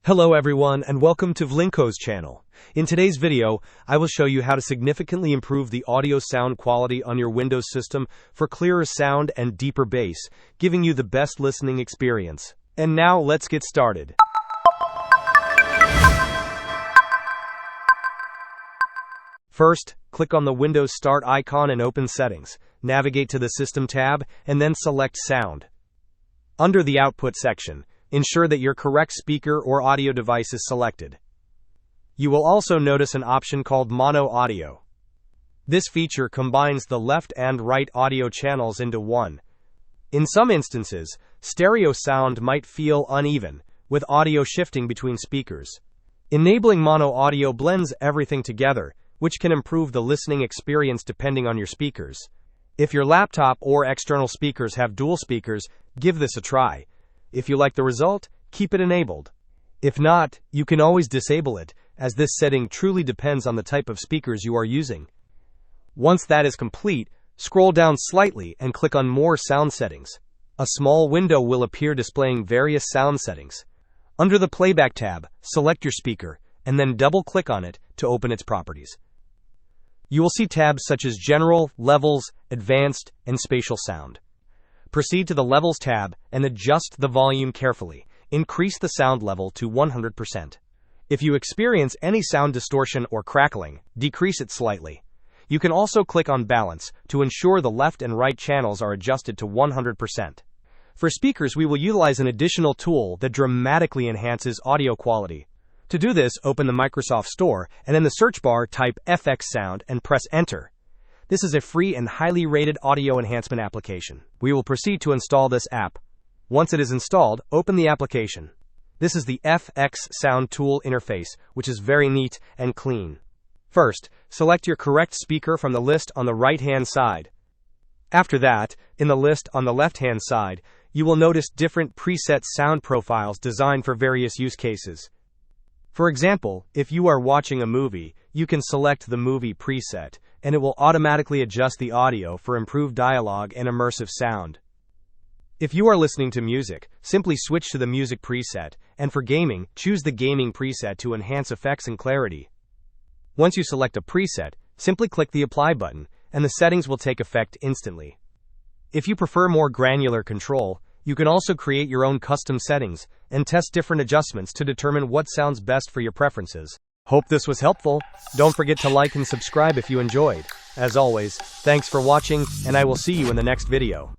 Hello everyone and welcome to Vlinko's channel. In today's video, I will show you how to significantly improve the audio sound quality on your Windows system for clearer sound and deeper bass, giving you the best listening experience. And now let's get started. First, click on the Windows Start icon and open Settings. Navigate to the System tab and then select Sound. Under the Output section, ensure that your correct speaker or audio device is selected. You will also notice an option called Mono Audio. This feature combines the left and right audio channels into one. In some instances, stereo sound might feel uneven, with audio shifting between speakers. Enabling Mono Audio blends everything together, which can improve the listening experience depending on your speakers. If your laptop or external speakers have dual speakers, give this a try. If you like the result, keep it enabled. If not, you can always disable it, as this setting truly depends on the type of speakers you are using. Once that is complete, scroll down slightly and click on More Sound Settings. A small window will appear displaying various sound settings. Under the Playback tab, select your speaker, and then double-click on it to open its properties. You will see tabs such as General, Levels, Advanced, and Spatial Sound. Proceed to the Levels tab and adjust the volume carefully. Increase the sound level to 100%. If you experience any sound distortion or crackling, decrease it slightly. You can also click on Balance to ensure the left and right channels are adjusted to 100%. For speakers, we will utilize an additional tool that dramatically enhances audio quality. To do this, open the Microsoft Store and in the search bar type FX Sound and press Enter. This is a free and highly rated audio enhancement application. We will proceed to install this app. Once it is installed, open the application. This is the FX Sound Tool interface, which is very neat and clean. First, select your correct speaker from the list on the right-hand side. After that, in the list on the left-hand side, you will notice different preset sound profiles designed for various use cases. For example, if you are watching a movie, you can select the movie preset, and it will automatically adjust the audio for improved dialogue and immersive sound. If you are listening to music, simply switch to the music preset, and for gaming, choose the gaming preset to enhance effects and clarity. Once you select a preset, simply click the Apply button, and the settings will take effect instantly. If you prefer more granular control, you can also create your own custom settings and test different adjustments to determine what sounds best for your preferences. Hope this was helpful. Don't forget to like and subscribe if you enjoyed. As always, thanks for watching, and I will see you in the next video.